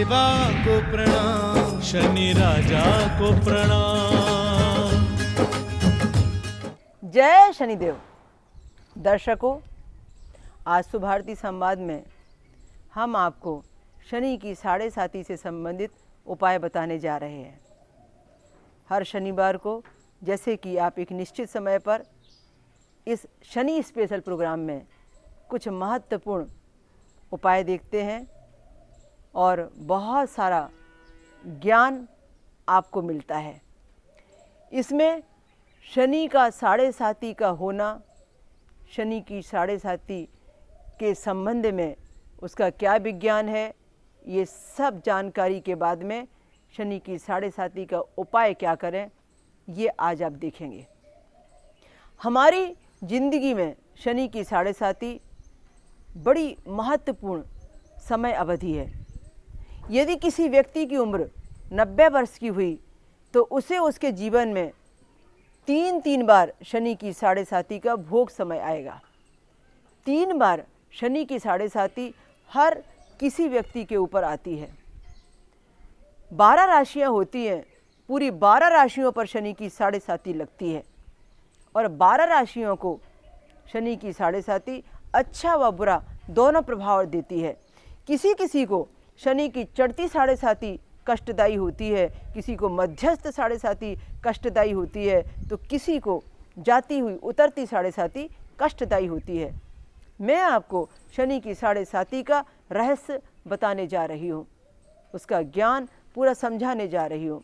देवा को प्रणाम, शनि राजा को प्रणाम। जय शनिदेव। दर्शकों, आज सुभारती संवाद में हम आपको शनि की 7.5 से संबंधित उपाय बताने जा रहे हैं। हर शनिवार को जैसे कि आप एक निश्चित समय पर इस शनि स्पेशल प्रोग्राम में कुछ महत्वपूर्ण उपाय देखते हैं और बहुत सारा ज्ञान आपको मिलता है। इसमें शनि का 7.5 का होना, शनि की 7.5 के संबंध में उसका क्या विज्ञान है, ये सब जानकारी के बाद में शनि की 7.5 का उपाय क्या करें, ये आज आप देखेंगे। हमारी जिंदगी में शनि की 7.5 बड़ी महत्वपूर्ण समय अवधि है। यदि किसी व्यक्ति की उम्र 90 वर्ष की हुई तो उसे उसके जीवन में 3 बार शनि की 7.5 का भोग समय आएगा। 3 बार शनि की 7.5 हर किसी व्यक्ति के ऊपर आती है। 12 राशियां होती हैं, पूरी 12 राशियों पर शनि की 7.5 लगती है और 12 राशियों को शनि की 7.5 अच्छा व बुरा दोनों प्रभाव देती है। किसी किसी को शनि की चढ़ती 7.5 कष्टदायी होती है, किसी को मध्यस्थ 7.5 कष्टदायी होती है, तो किसी को जाती हुई उतरती 7.5 कष्टदायी होती है। मैं आपको शनि की 7.5 का रहस्य बताने जा रही हूँ, उसका ज्ञान पूरा समझाने जा रही हूँ।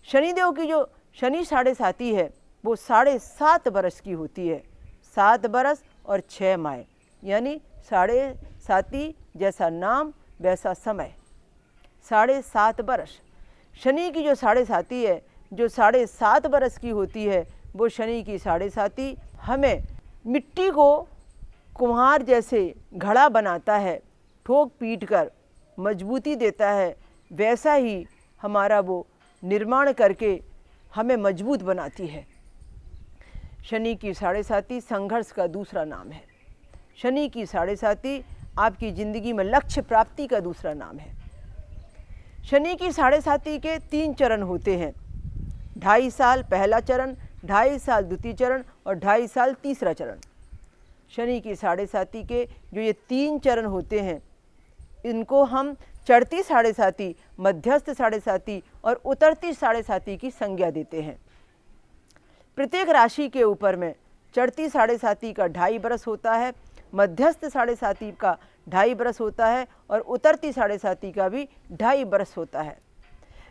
शनिदेव की जो शनि 7.5 है वो 7.5 बरस की होती है। 7 बरस और 6 माह, यानी 7.5 जैसा नाम वैसा समय, 7.5 बरस। शनि की जो 7.5 है, जो 7.5 बरस की होती है, वो शनि की 7.5 हमें मिट्टी को कुम्हार जैसे घड़ा बनाता है, ठोक पीट कर मजबूती देता है, वैसा ही हमारा वो निर्माण करके हमें मजबूत बनाती है। शनि की 7.5 संघर्ष का दूसरा नाम है। शनि की 7.5 आपकी ज़िंदगी में लक्ष्य प्राप्ति का दूसरा नाम है। शनि की 7.5 के 3 चरण होते हैं। 2.5 साल पहला चरण, 2.5 साल द्वितीय चरण और 2.5 साल तीसरा चरण। शनि की 7.5 के जो ये 3 चरण होते हैं, इनको हम चढ़ती 7.5, मध्यस्थ 7.5 और उतरती 7.5 की संज्ञा देते हैं। प्रत्येक राशि के ऊपर में चढ़ती 7.5 का 2.5 बरस होता है, मध्यस्थ 7.5 का 2.5 बरस होता है और उतरती 7.5 का भी 2.5 बरस होता है।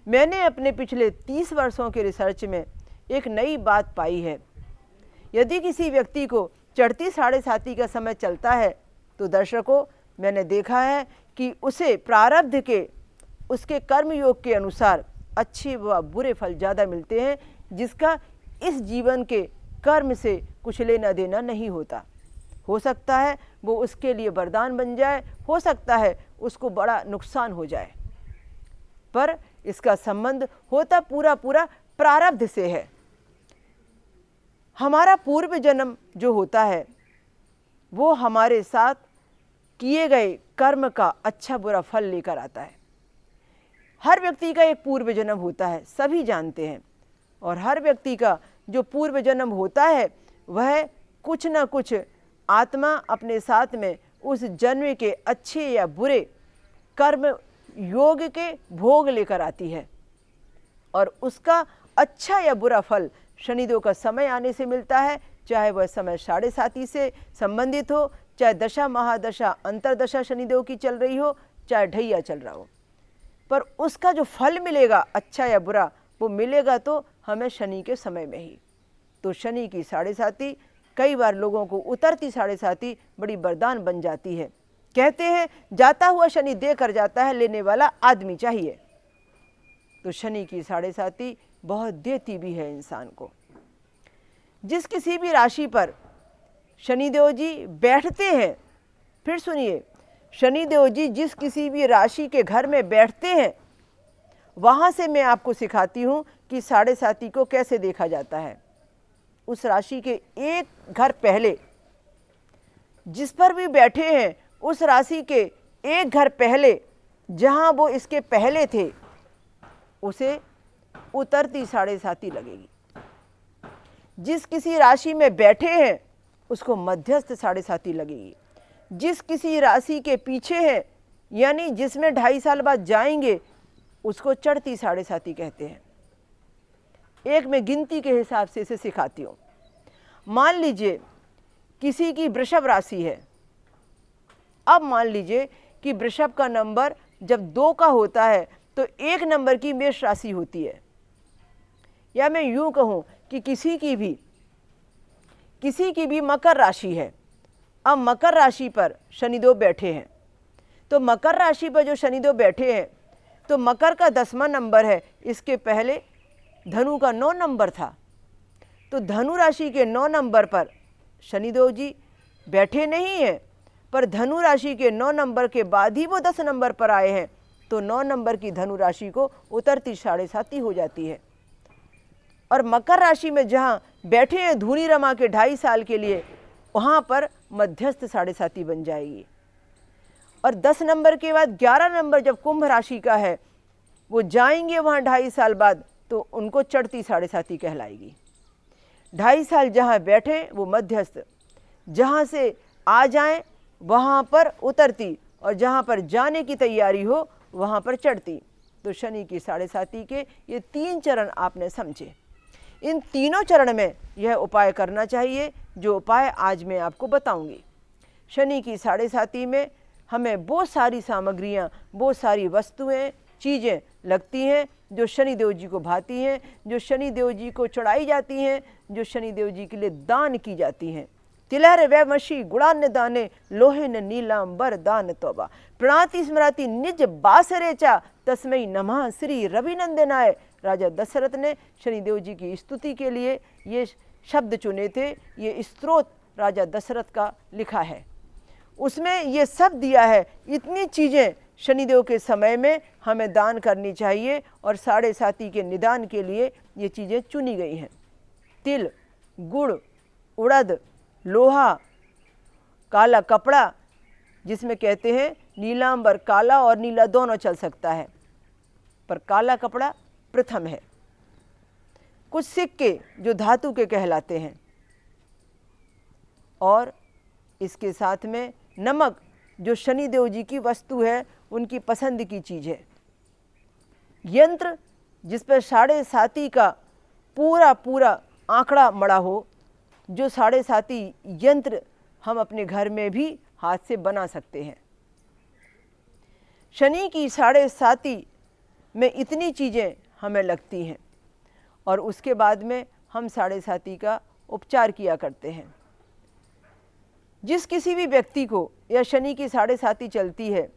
मैंने अपने पिछले 30 वर्षों के रिसर्च में एक नई बात पाई है। यदि किसी व्यक्ति को चढ़ती 7.5 का समय चलता है तो दर्शकों, मैंने देखा है कि उसे प्रारब्ध के, उसके कर्मयोग के अनुसार अच्छे व बुरे फल ज़्यादा मिलते हैं, जिसका इस जीवन के कर्म से कुछ लेना देना नहीं होता। हो सकता है वो उसके लिए वरदान बन जाए, हो सकता है उसको बड़ा नुकसान हो जाए, पर इसका संबंध होता पूरा प्रारब्ध से है। हमारा पूर्व जन्म जो होता है वो हमारे साथ किए गए कर्म का अच्छा बुरा फल लेकर आता है। हर व्यक्ति का एक पूर्व जन्म होता है, सभी जानते हैं, और हर व्यक्ति का जो पूर्व जन्म होता है वह कुछ न कुछ आत्मा अपने साथ में उस जन्म के अच्छे या बुरे कर्म योग के भोग लेकर आती है और उसका अच्छा या बुरा फल शनिदेव का समय आने से मिलता है। चाहे वह समय 7.5 से संबंधित हो, चाहे दशा महादशा अंतरदशा शनिदेव की चल रही हो, चाहे ढैया चल रहा हो, पर उसका जो फल मिलेगा अच्छा या बुरा, वो मिलेगा तो हमें शनि के समय में ही। तो शनि की 7.5 कई बार लोगों को उतरती 7.5 बड़ी वरदान बन जाती है। कहते हैं जाता हुआ शनि दे कर जाता है, लेने वाला आदमी चाहिए। तो शनि की 7.5 बहुत देती भी है इंसान को। जिस किसी भी राशि पर शनिदेव जी बैठते हैं, फिर सुनिए, शनिदेव जी जिस किसी भी राशि के घर में बैठते हैं, वहाँ से मैं आपको सिखाती हूँ कि 7.5 को कैसे देखा जाता है। उस राशि के एक घर पहले जिस पर भी बैठे हैं, उस राशि के एक घर पहले जहाँ वो इसके पहले थे उसे उतरती 7.5 लगेगी। जिस किसी राशि में बैठे हैं उसको मध्यस्थ 7.5 लगेगी। जिस किसी राशि के पीछे है यानी जिसमें 2.5 साल बाद जाएंगे उसको चढ़ती 7.5 कहते हैं। एक मैं गिनती के हिसाब से इसे सिखाती हूँ। मान लीजिए किसी की वृषभ राशि है। अब मान लीजिए कि वृषभ का नंबर जब 2 का होता है तो 1 नंबर की मेष राशि होती है। या मैं यूँ कहूँ कि किसी की भी मकर राशि है। अब मकर राशि पर शनिदेव बैठे हैं, तो मकर राशि पर जो शनिदेव बैठे हैं तो मकर का 10वां नंबर है। इसके पहले धनु का 9 नंबर था, तो धनु राशि के 9 नंबर पर शनिदेव जी बैठे नहीं हैं, पर धनु राशि के 9 नंबर के बाद ही वो 10 नंबर पर आए हैं, तो 9 नंबर की धनु राशि को उतरती 7.5 हो जाती है। और मकर राशि में जहाँ बैठे हैं धूनी रमा के 2.5 साल के लिए, वहाँ पर मध्यस्थ 7.5 बन जाएगी। और 10 नंबर के बाद 11 नंबर जब कुंभ राशि का है, वो जाएंगे वहाँ 2.5 साल बाद, तो उनको चढ़ती 7.5 कहलाएगी। 2.5 साल जहाँ बैठे वो मध्यस्थ, जहाँ से आ जाएं वहाँ पर उतरती, और जहाँ पर जाने की तैयारी हो वहाँ पर चढ़ती। तो शनि की 7.5 के ये 3 चरण आपने समझे। इन तीनों चरण में यह उपाय करना चाहिए जो उपाय आज मैं आपको बताऊंगी। शनि की 7.5 में हमें वो सारी सामग्रियाँ, वो सारी वस्तुएं, चीज़ें लगती हैं जो शनिदेव जी को भाती हैं, जो शनिदेव जी को चढ़ाई जाती हैं, जो शनिदेव जी के लिए दान की जाती हैं। तिलहर वैमशी गुणान्य दाने लोहिन नीलांबर दान तोबा प्रणाति स्मृति निज बासरेचा तस्मय नमः श्री रविनंदनाय। राजा दशरथ ने शनिदेव जी की स्तुति के लिए ये शब्द चुने थे। ये स्तोत्र राजा दशरथ का लिखा है, उसमें ये सब दिया है। इतनी चीज़ें शनिदेव के समय में हमें दान करनी चाहिए, और 7.5 के निदान के लिए ये चीज़ें चुनी गई हैं। तिल, गुड़, उड़द, लोहा, काला कपड़ा, जिसमें कहते हैं नीलांबर, काला और नीला दोनों चल सकता है, पर काला कपड़ा प्रथम है। कुछ सिक्के जो धातु के कहलाते हैं, और इसके साथ में नमक जो शनिदेव जी की वस्तु है, उनकी पसंद की चीज़ है। यंत्र जिस पर 7.5 का पूरा आंकड़ा मड़ा हो, जो 7.5 यंत्र हम अपने घर में भी हाथ से बना सकते हैं। शनि की 7.5 में इतनी चीज़ें हमें लगती हैं, और उसके बाद में हम 7.5 का उपचार किया करते हैं। जिस किसी भी व्यक्ति को या शनि की 7.5 चलती है,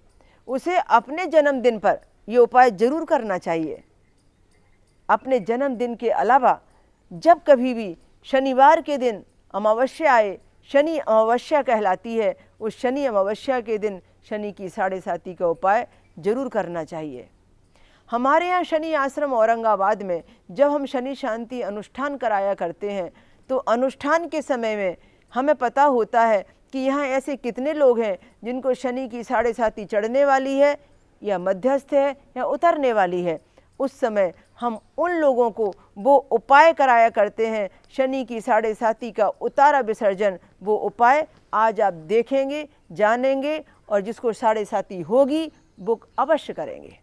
उसे अपने जन्मदिन पर ये उपाय जरूर करना चाहिए। अपने जन्मदिन के अलावा जब कभी भी शनिवार के दिन अमावस्या आए, शनि अमावस्या कहलाती है, उस शनि अमावस्या के दिन शनि की 7.5 का उपाय जरूर करना चाहिए। हमारे यहाँ शनि आश्रम औरंगाबाद में जब हम शनि शांति अनुष्ठान कराया करते हैं, तो अनुष्ठान के समय में हमें पता होता है कि यहाँ ऐसे कितने लोग हैं जिनको शनि की 7.5 चढ़ने वाली है, या मध्यस्थ है, या उतरने वाली है। उस समय हम उन लोगों को वो उपाय कराया करते हैं, शनि की 7.5 का उतारा विसर्जन। वो उपाय आज आप देखेंगे, जानेंगे, और जिसको 7.5 होगी वो अवश्य करेंगे।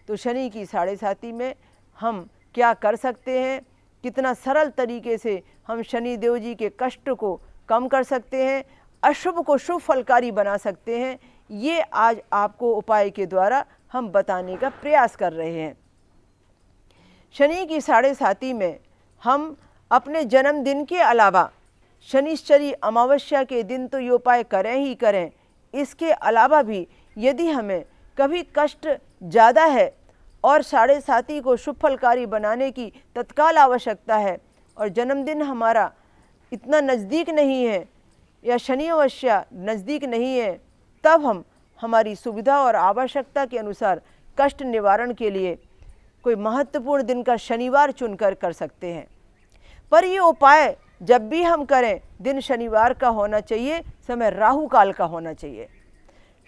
तो शनि की 7.5 में हम क्या कर सकते हैं, कितना सरल तरीके से हम शनि देव जी के कष्ट को कम कर सकते हैं, अशुभ को शुभ फलकारी बना सकते हैं, ये आज आपको उपाय के द्वारा हम बताने का प्रयास कर रहे हैं। शनि की 7.5 में हम अपने जन्मदिन के अलावा शनिश्चरी अमावस्या के दिन तो ये उपाय करें ही करें। इसके अलावा भी यदि हमें कभी कष्ट ज़्यादा है और 7.5 को शुभ फलकारी बनाने की तत्काल आवश्यकता है, और जन्मदिन हमारा इतना नज़दीक नहीं है या शनि अमावस्या नज़दीक नहीं है, तब हम हमारी सुविधा और आवश्यकता के अनुसार कष्ट निवारण के लिए कोई महत्वपूर्ण दिन का शनिवार चुनकर कर सकते हैं। पर ये उपाय जब भी हम करें, दिन शनिवार का होना चाहिए, समय राहु काल का होना चाहिए।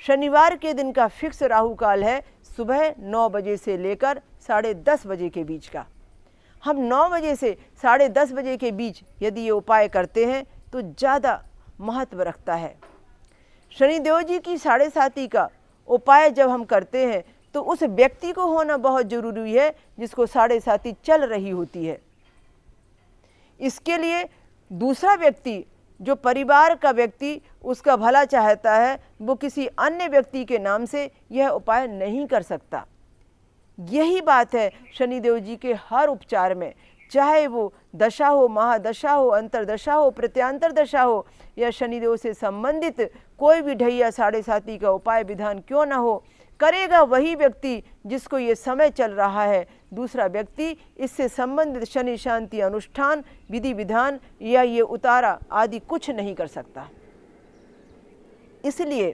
शनिवार के दिन का फिक्स राहु काल है सुबह 9 बजे से लेकर 10:30 बजे के बीच का। हम 9 बजे से 10:30 बजे के बीच यदि ये उपाय करते हैं तो ज़्यादा महत्व रखता है। शनिदेव जी की 7:30 का उपाय जब हम करते हैं तो उस व्यक्ति को होना बहुत ज़रूरी है जिसको 7:30 चल रही होती है। इसके लिए दूसरा व्यक्ति, जो परिवार का व्यक्ति उसका भला चाहता है, वो किसी अन्य व्यक्ति के नाम से यह उपाय नहीं कर सकता। यही बात है शनिदेव जी के हर उपचार में, चाहे वो दशा हो, महादशा हो, अंतरदशा हो, प्रत्यांतर दशा हो, या शनिदेव से संबंधित कोई भी ढैया 7:30 का उपाय विधान क्यों ना हो, करेगा वही व्यक्ति जिसको ये समय चल रहा है। दूसरा व्यक्ति इससे संबंधित शनि शांति अनुष्ठान, विधि विधान या ये उतारा आदि कुछ नहीं कर सकता। इसलिए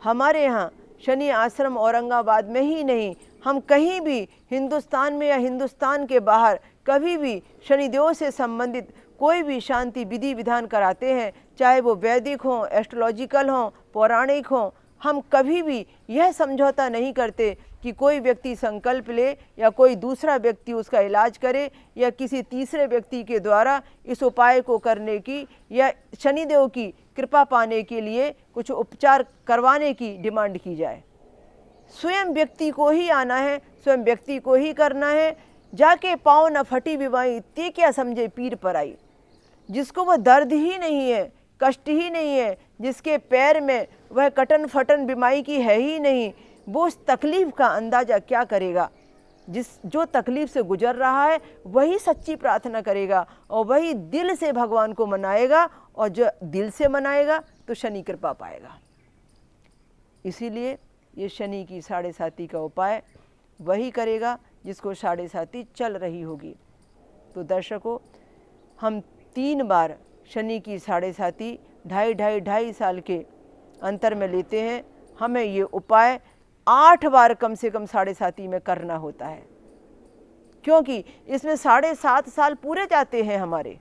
हमारे यहाँ शनि आश्रम औरंगाबाद में ही नहीं, हम कहीं भी हिंदुस्तान में या हिंदुस्तान के बाहर कभी भी शनिदेव से संबंधित कोई भी शांति विधि विधान कराते हैं, चाहे वो वैदिक हों, एस्ट्रोलॉजिकल हों, पौराणिक हों, हम कभी भी यह समझौता नहीं करते कि कोई व्यक्ति संकल्प ले या कोई दूसरा व्यक्ति उसका इलाज करे या किसी तीसरे व्यक्ति के द्वारा इस उपाय को करने की या शनिदेव की कृपा पाने के लिए कुछ उपचार करवाने की डिमांड की जाए। स्वयं व्यक्ति को ही आना है, स्वयं व्यक्ति को ही करना है। जाके पाँव न फटी विवाई ते क्या समझे पीर पर आई। जिसको वह दर्द ही नहीं है, कष्ट ही नहीं है, जिसके पैर में वह कटन फटन बीमारी की है ही नहीं, वो उस तकलीफ़ का अंदाज़ा क्या करेगा। जो तकलीफ़ से गुजर रहा है वही सच्ची प्रार्थना करेगा और वही दिल से भगवान को मनाएगा, और जो दिल से मनाएगा तो शनि कृपा पाएगा। इसीलिए ये शनि की 7:30 का उपाय वही करेगा जिसको 7:30 चल रही होगी। तो दर्शकों, हम 3 बार शनि की 7:30 ढाई साल के अंतर में लेते हैं। हमें ये उपाय 8 बार कम से कम 7:30 में करना होता है, क्योंकि इसमें 7.5 साल पूरे जाते हैं हमारे।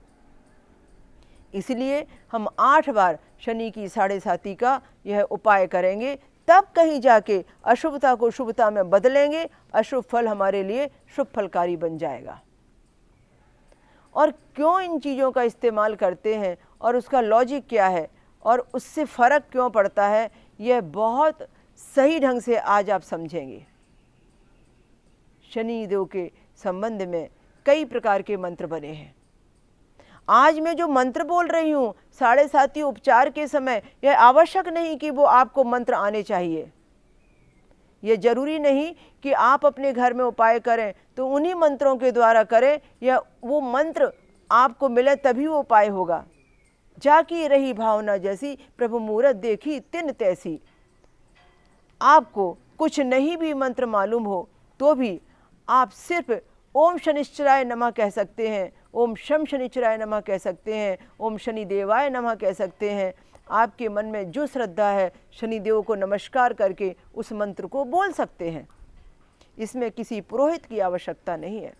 इसलिए हम 8 बार शनि की 7:30 का यह उपाय करेंगे, तब कहीं जाके अशुभता को शुभता में बदलेंगे, अशुभ फल हमारे लिए शुभ फलकारी बन जाएगा। और क्यों इन चीज़ों का इस्तेमाल करते हैं और उसका लॉजिक क्या है और उससे फ़र्क क्यों पड़ता है, यह बहुत सही ढंग से आज आप समझेंगे। शनिदेव के संबंध में कई प्रकार के मंत्र बने हैं। आज मैं जो मंत्र बोल रही हूँ 7:30 उपचार के समय, यह आवश्यक नहीं कि वो आपको मंत्र आने चाहिए। ये जरूरी नहीं कि आप अपने घर में उपाय करें तो उन्हीं मंत्रों के द्वारा करें या वो मंत्र आपको मिले तभी वो उपाय होगा। जाकी रही भावना जैसी, प्रभु मूरत देखी तिन तैसी। आपको कुछ नहीं भी मंत्र मालूम हो तो भी आप सिर्फ ओम शनिश्चराय नमः कह सकते हैं, ओम शम शनिश्चराय नमः कह सकते हैं, ओम शनि देवाय नमः कह सकते हैं। आपके मन में जो श्रद्धा है शनिदेव को नमस्कार करके उस मंत्र को बोल सकते हैं। इसमें किसी पुरोहित की आवश्यकता नहीं है।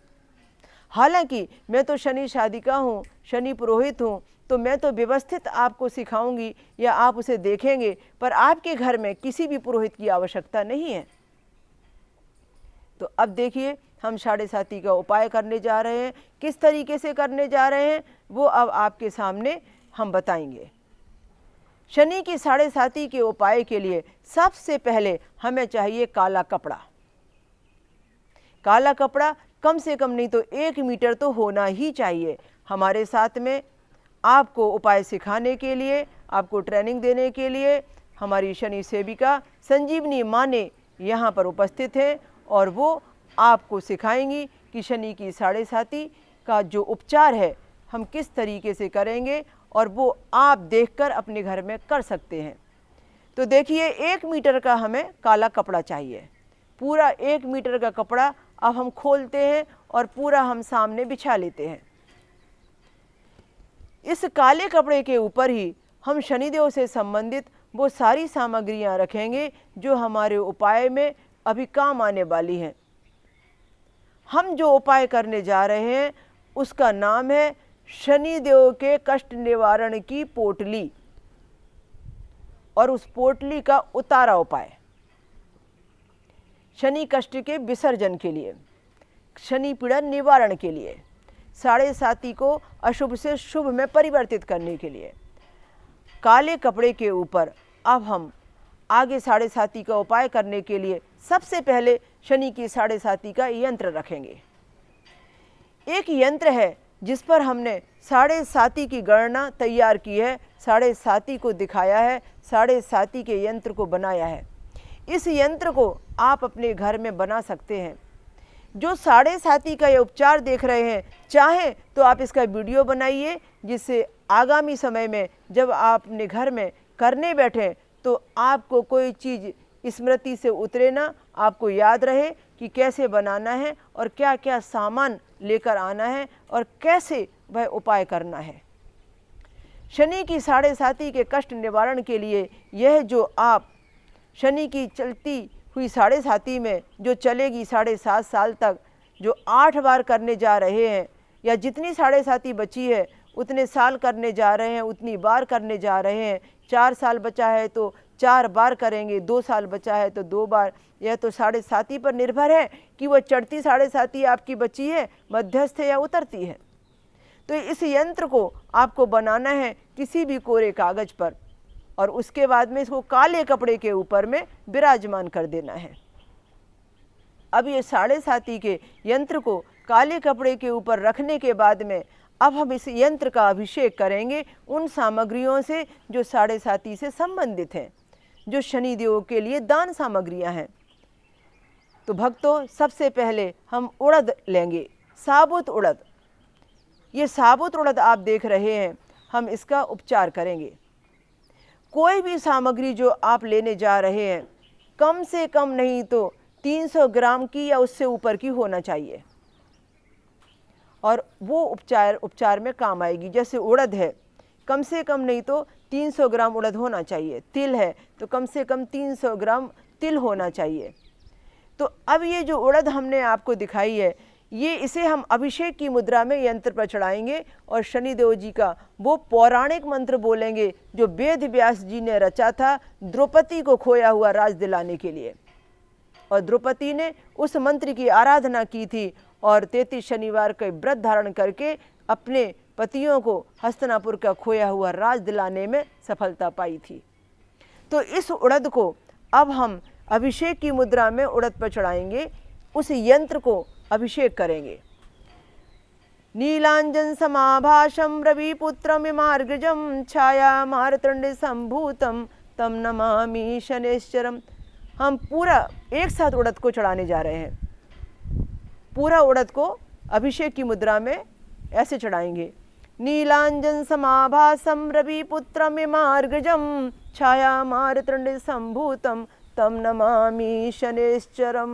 हालांकि मैं तो शनि शादिका हूँ, शनि पुरोहित हूँ, तो मैं तो व्यवस्थित आपको सिखाऊंगी या आप उसे देखेंगे, पर आपके घर में किसी भी पुरोहित की आवश्यकता नहीं है। तो अब देखिए, हम 7:30 का उपाय करने जा रहे हैं। किस तरीके से करने जा रहे हैं वो अब आपके सामने हम बताएंगे। शनि की 7:30 के उपाय के लिए सबसे पहले हमें चाहिए काला कपड़ा। काला कपड़ा कम से कम नहीं तो 1 मीटर तो होना ही चाहिए। हमारे साथ में आपको उपाय सिखाने के लिए, आपको ट्रेनिंग देने के लिए हमारी शनि सेविका संजीवनी माँ ने यहाँ पर उपस्थित है और वो आपको सिखाएंगी कि शनि की 7:30 का जो उपचार है हम किस तरीके से करेंगे, और वो आप देखकर अपने घर में कर सकते हैं। तो देखिए, 1 मीटर का हमें काला कपड़ा चाहिए। पूरा 1 मीटर का कपड़ा अब हम खोलते हैं और पूरा हम सामने बिछा लेते हैं। इस काले कपड़े के ऊपर ही हम शनिदेव से संबंधित वो सारी सामग्रियां रखेंगे जो हमारे उपाय में अभी काम आने वाली हैं। हम जो उपाय करने जा रहे हैं उसका नाम है शनिदेव के कष्ट निवारण की पोटली। और उस पोटली का उतारा उपाय, शनि कष्ट के विसर्जन के लिए, शनि पीड़ा निवारण के लिए, साढ़े साती को अशुभ से शुभ में परिवर्तित करने के लिए काले कपड़े के ऊपर अब हम आगे साढ़े साती का उपाय करने के लिए सबसे पहले शनि की साढ़े साती का यंत्र रखेंगे। एक यंत्र है जिस पर हमने साढ़े साती की गणना तैयार की है, साढ़े साती को दिखाया है, साढ़े साती के यंत्र को बनाया है। इस यंत्र को आप अपने घर में बना सकते हैं। जो साढ़े साती का ये उपचार देख रहे हैं, चाहें तो आप इसका वीडियो बनाइए, जिससे आगामी समय में जब आप अपने घर में करने बैठें तो आपको कोई चीज़ स्मृति से उतरे ना, आपको याद रहे कि कैसे बनाना है और क्या क्या सामान लेकर आना है और कैसे वह उपाय करना है। शनि की साढ़े साती के कष्ट निवारण के लिए यह जो आप शनि की चलती हुई साढ़े साती में जो चलेगी 7.5 साल तक, जो 8 बार करने जा रहे हैं, या जितनी साढ़े साती बची है उतने साल करने जा रहे हैं, उतनी बार करने जा रहे हैं। 4 साल बचा है तो 4 बार करेंगे, 2 साल बचा है तो 2 बार। यह तो साढ़े साती पर निर्भर है कि वह चढ़ती साढ़े साती आपकी बची है, मध्यस्थ है या उतरती है। तो इस यंत्र को आपको बनाना है किसी भी कोरे कागज पर और उसके बाद में इसको काले कपड़े के ऊपर में विराजमान कर देना है। अब ये साढ़े साती के यंत्र को काले कपड़े के ऊपर रखने के बाद में अब हम इस यंत्र का अभिषेक करेंगे उन सामग्रियों से जो साढ़े साती से संबंधित हैं, जो शनिदेव के लिए दान सामग्रियां हैं। तो भक्तों, सबसे पहले हम उड़द लेंगे, साबुत उड़द। ये साबुत उड़द आप देख रहे हैं, हम इसका उपचार करेंगे। कोई भी सामग्री जो आप लेने जा रहे हैं कम से कम नहीं तो 300 ग्राम की या उससे ऊपर की होना चाहिए और वो उपचार में काम आएगी। जैसे उड़द है, कम से कम नहीं तो 300 ग्राम उड़द होना चाहिए। तिल है तो कम से कम 300 ग्राम तिल होना चाहिए। तो अब ये जो उड़द हमने आपको दिखाई है, ये इसे हम अभिषेक की मुद्रा में यंत्र पर चढ़ाएंगे और शनिदेव जी का वो पौराणिक मंत्र बोलेंगे जो वेद व्यास जी ने रचा था द्रौपदी को खोया हुआ राज दिलाने के लिए। और द्रौपदी ने उस मंत्र की आराधना की थी और 33 शनिवार का व्रत धारण करके अपने पतियों को हस्तिनापुर का खोया हुआ राज दिलाने में सफलता पाई थी। तो इस उड़द को अब हम अभिषेक की मुद्रा में उड़द पर चढ़ाएंगे, उस यंत्र को अभिषेक करेंगे। नीलांजन समाभाषम रविपुत्रमिमार्गजम छाया मारतंड संभूतम तम नमामि शनेश्वरम। हम पूरा एक साथ उड़द को चढ़ाने जा रहे हैं। पूरा उड़द को अभिषेक की मुद्रा में ऐसे चढ़ाएंगे। नीलांजन समाभासम रविपुत्रमिमार्गजम छाया मारतंड संभूतम तम नमामि शनेश्वरम।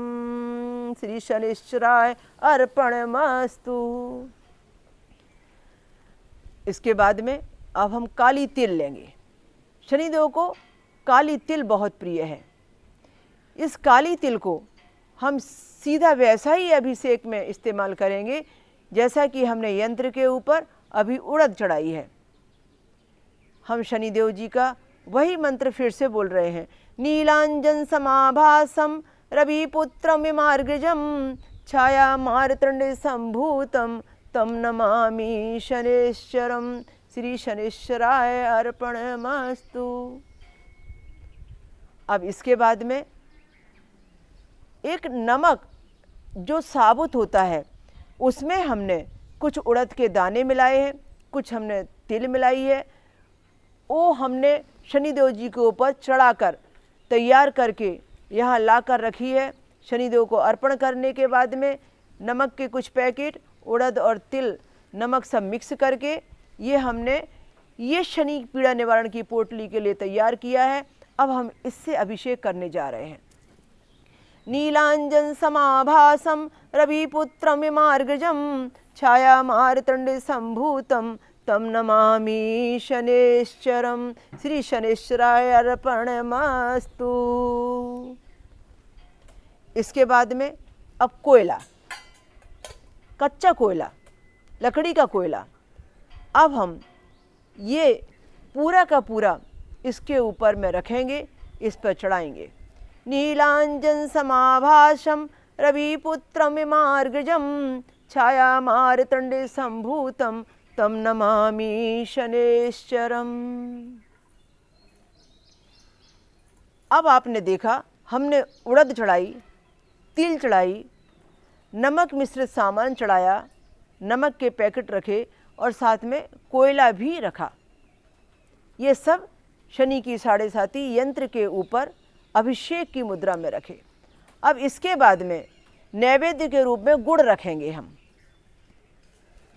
श्री शनेश्वराय अर्पणमस्तु। इसके बाद में अब हम काली तिल लेंगे। शनिदेव को काली तिल बहुत प्रिय है। इस काली तिल को हम सीधा वैसा ही अभिषेक में इस्तेमाल करेंगे जैसा कि हमने यंत्र के ऊपर अभी उड़द चढ़ाई है। हम शनिदेव जी का वही मंत्र फिर से बोल रहे हैं। नीलांजन समाभासम रविपुत्रमिमार्गजम छाया मारतंड संभूतम तम नमामि शनेश्वरम। श्री शनेश्वराय अर्पणमस्तु। अब इसके बाद में एक नमक जो साबुत होता है उसमें हमने कुछ उड़द के दाने मिलाए हैं, कुछ हमने तिल मिलाई है। वो हमने शनिदेव जी के ऊपर चढ़ाकर तैयार करके यहाँ लाकर रखी है। शनिदेव को अर्पण करने के बाद में नमक के कुछ पैकेट, उड़द और तिल, नमक सब मिक्स करके ये शनि पीड़ा निवारण की पोटली के लिए तैयार किया है। अब हम इससे अभिषेक करने जा रहे हैं। नीलांजन समाभासम रविपुत्रमिमार्गजम छाया मारतंड संभूतम तम नमामि शनेश्वरम। श्री शनेश्वराय अर्पणमस्तु। इसके बाद में अब कोयला, कच्चा कोयला, लकड़ी का कोयला। अब हम ये पूरा का पूरा इसके ऊपर में रखेंगे, इस पर चढ़ाएंगे। नीलांजन समाभासम रविपुत्रमिमार्गजं छाया मारतंडे संभूतम तम नमामि शनैश्चरम। अब आपने देखा हमने उड़द चढ़ाई, तिल चढ़ाई, नमक मिश्रित सामान चढ़ाया, नमक के पैकेट रखे और साथ में कोयला भी रखा। ये सब शनि की साढ़े साती यंत्र के ऊपर अभिषेक की मुद्रा में रखे। अब इसके बाद में नैवेद्य के रूप में गुड़ रखेंगे हम।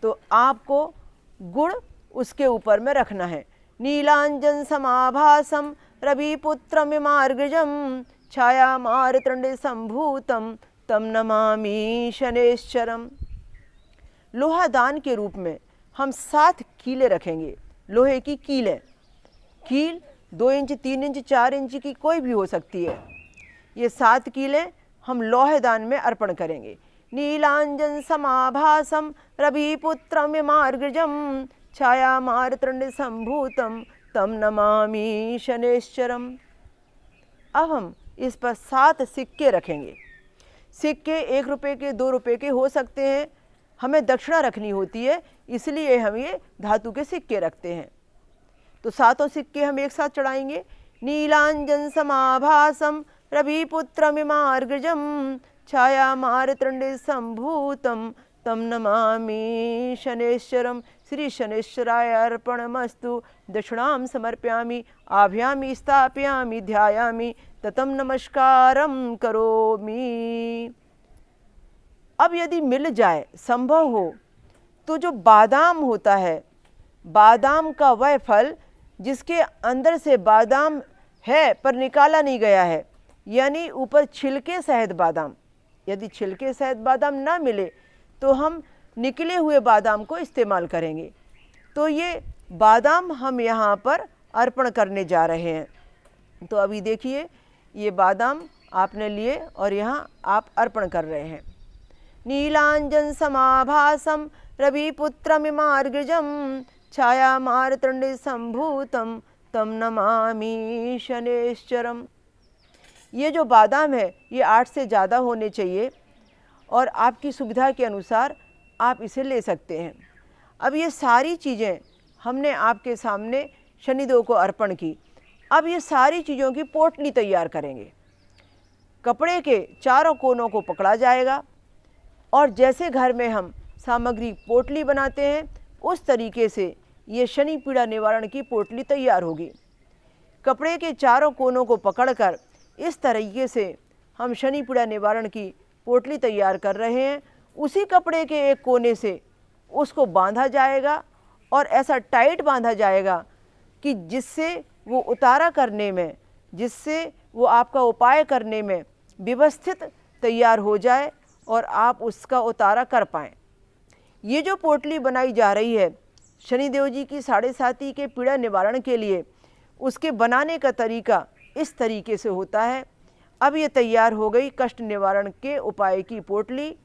तो आपको गुड़ उसके ऊपर में रखना है। नीलांजन समाभासम रविपुत्रमिमार्गजं छाया मारतंडे संभूतम तम नमामि शनैश्चरम। लोहा दान के रूप में हम 7 कीले रखेंगे, लोहे की कीलें। कील 2 इंच, 3 इंच, 4 इंच की कोई भी हो सकती है। ये 7 कीलें हम लोहे दान में अर्पण करेंगे। नीलांजन समाभासम रविपुत्रमिमार्गजं छाया मारतंडे संभूतम तम नमामि शनैश्चरम। अब हम इस पर 7 सिक्के रखेंगे। सिक्के 1 रुपये के, 2 रुपये के हो सकते हैं। हमें दक्षिणा रखनी होती है, इसलिए हम ये धातु के सिक्के रखते हैं। तो 7 सिक्के हम एक साथ चढ़ाएंगे। नीलांजन समाभासम रविपुत्रमिमार्गजं छाया मारतंडे संभूतम तम नमामि शनैश्चरम। श्री शनैश्चराय अर्पणमस्तु। दक्षिणां समर्पयामि, आभ्यामि स्थापयामि, ध्यायामि, ततं नमस्कारं करोमि। अब यदि मिल जाए, संभव हो, तो जो बादाम होता है, बादाम का वह फल जिसके अंदर से बादाम है पर निकाला नहीं गया है, यानी ऊपर छिलके सहित बादाम, यदि छिलके सहित बादाम ना मिले तो हम निकले हुए बादाम को इस्तेमाल करेंगे। तो ये बादाम हम यहाँ पर अर्पण करने जा रहे हैं। तो अभी देखिए ये बादाम आपने लिए और यहाँ आप अर्पण कर रहे हैं। नीलांजन समाभासम रविपुत्रमिमार्गजं छाया मारतंडे संभूतम तम नमामि शनैश्चरम। ये जो बादाम है ये 8 से ज़्यादा होने चाहिए और आपकी सुविधा के अनुसार आप इसे ले सकते हैं। अब ये सारी चीज़ें हमने आपके सामने शनिदेव को अर्पण की। अब ये सारी चीज़ों की पोटली तैयार करेंगे। कपड़े के चारों कोनों को पकड़ा जाएगा और जैसे घर में हम सामग्री पोटली बनाते हैं उस तरीके से ये शनि पीड़ा निवारण की पोटली तैयार होगी। कपड़े के चारों कोनों को पकड़कर इस तरीके से हम शनि पीड़ा निवारण की पोटली तैयार कर रहे हैं। उसी कपड़े के एक कोने से उसको बांधा जाएगा और ऐसा टाइट बांधा जाएगा कि जिससे वो उतारा करने में, जिससे वो आपका उपाय करने में व्यवस्थित तैयार हो जाए और आप उसका उतारा कर पाएँ। ये जो पोटली बनाई जा रही है शनिदेव जी की साढ़े साती के पीड़ा निवारण के लिए, उसके बनाने का तरीका इस तरीके से होता है। अब ये तैयार हो गई कष्ट निवारण के उपाय की पोटली।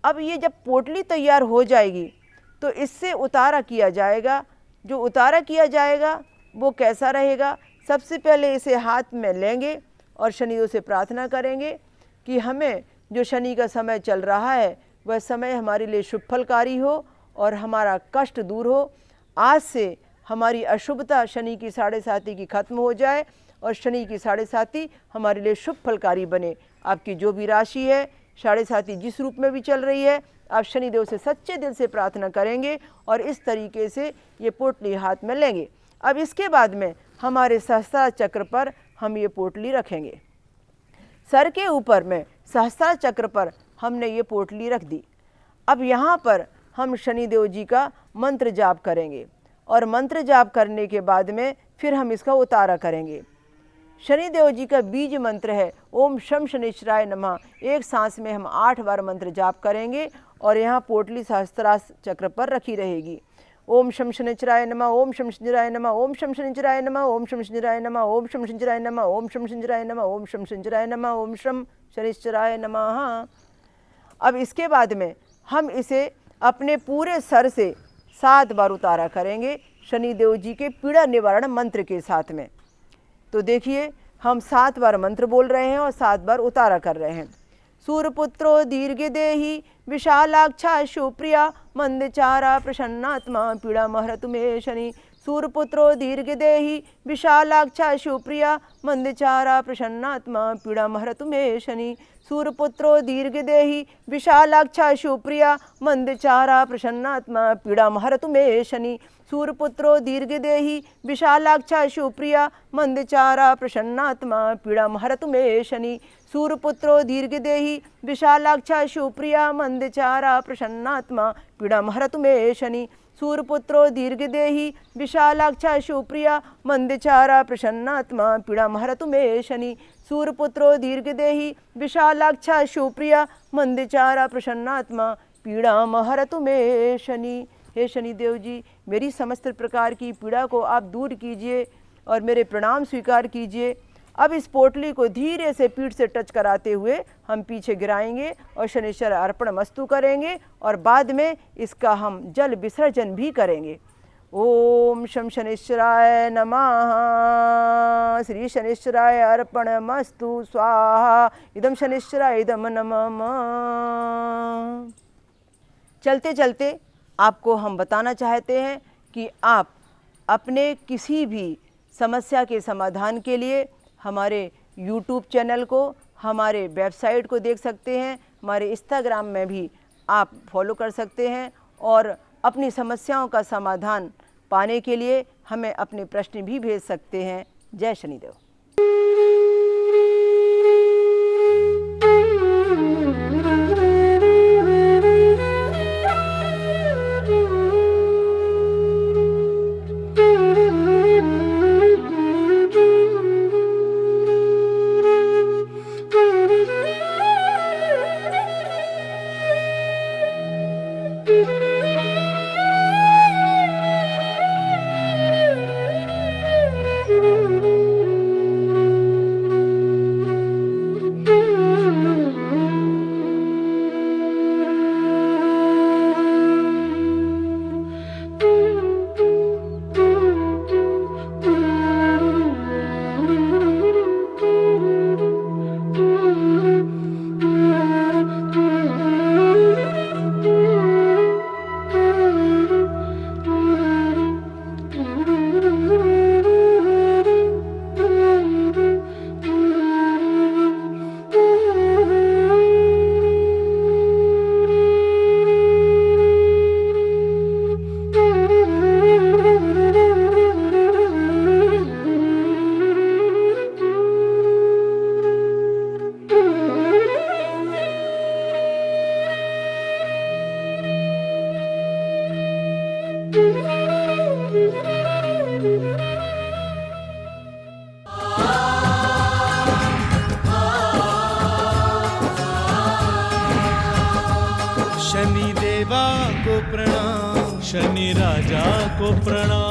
अब ये जब पोटली तैयार हो जाएगी तो इससे उतारा किया जाएगा। जो उतारा किया जाएगा वो कैसा रहेगा, सबसे पहले इसे हाथ में लेंगे और शनिदेव से प्रार्थना करेंगे कि हमें जो शनि का समय चल रहा है वह समय हमारे लिए शुभ फलकारी हो और हमारा कष्ट दूर हो। आज से हमारी अशुभता शनि की साढ़े साती की खत्म हो जाए और शनि की साढ़े साती हमारे लिए शुभ फलकारी बने। आपकी जो भी राशि है, साढ़े साती जिस रूप में भी चल रही है, आप शनिदेव से सच्चे दिल से प्रार्थना करेंगे और इस तरीके से ये पोटली हाथ में लेंगे। अब इसके बाद में हमारे सहस्त्र चक्र पर हम ये पोटली रखेंगे। सर के ऊपर में सहस्त्र चक्र पर हमने ये पोटली रख दी। अब यहाँ पर हम शनिदेव जी का मंत्र जाप करेंगे और मंत्र जाप करने के बाद में फिर हम इसका उतारा करेंगे। शनिदेव जी का बीज मंत्र है ओम शम शनिश्चराय नमः। एक सांस में हम 8 बार मंत्र जाप करेंगे और यहाँ पोटली सहस्त्रार चक्र पर रखी रहेगी। ओम शम शनिश्चराय नमः, ओम शम शनिश्चराय नमः, ओम शम शनिश्चराय नमः, ओम शम शनिश्चराय नमः, ओम शम शनिश्चराय नमः, ओम शम शनिश्चराय नमः, ओम शम शनिश्चराय नमः, ओम शम शनिश्चराय नमः। अब इसके बाद में हम इसे अपने पूरे सर से 7 बार उतारा करेंगे। शनिदेव जी के पीड़ा निवारण मंत्र के साथ में। तो देखिए हम 7 बार मंत्र बोल रहे हैं और 7 बार उतारा कर रहे हैं। सूर्यपुत्रो दीर्घदेही विशालाक्षा सुप्रिया मंदचारा प्रसन्नात्मा पीड़ा महरतु मे शनि। सूर्यपुत्रो दीर्घदेही विशालाक्षा सुप्रिया मंदचारा प्रसन्नात्मा पीड़ा महरतु मे शनि। सूर्यपुत्रो दीर्घदेही विशालाक्षा सुप्रिया मंदचारा प्रसन्नात्मा पीड़ा महरतु मे शनि। सूर्यपुत्रो दीर्घदेही विशालाक्षा सुप्रिया मंदचारा प्रसन्नात्मा पीड़ा महरतु मे शनि। सूर्यपुत्रो दीर्घदेही विशालाक्षा सुप्रिया मंदचारा प्रसन्नात्मा पीड़ा महरतु मे शनि। सूर्यपुत्रो दीर्घदेही विशालाक्षा सुप्रिया मंदचारा प्रसन्नात्मा पीड़ा महरतु मे शनि। सूर्यपुत्रो दीर्घदेही विशालाक्षा सुप्रिया मंदचारा प्रसन्नात्मा पीड़ा महरतु मे शनि। हे शनिदेव जी, मेरी समस्त प्रकार की पीड़ा को आप दूर कीजिए और मेरे प्रणाम स्वीकार कीजिए। अब इस पोटली को धीरे से पीठ से टच कराते हुए हम पीछे गिराएंगे और शनिश्चर अर्पण मस्तु करेंगे और बाद में इसका हम जल विसर्जन भी करेंगे। ओम शम शनिश्चराय नमः। श्री शनिश्चराय अर्पण मस्तु स्वाहा। इदम शनिश्चराय इदम नमः। चलते चलते आपको हम बताना चाहते हैं कि आप अपने किसी भी समस्या के समाधान के लिए हमारे YouTube चैनल को, हमारे वेबसाइट को देख सकते हैं। हमारे इंस्टाग्राम में भी आप फॉलो कर सकते हैं और अपनी समस्याओं का समाधान पाने के लिए हमें अपने प्रश्न भी भेज सकते हैं। जय शनिदेव। शनि देवा को प्रणाम, शनि राजा को प्रणाम।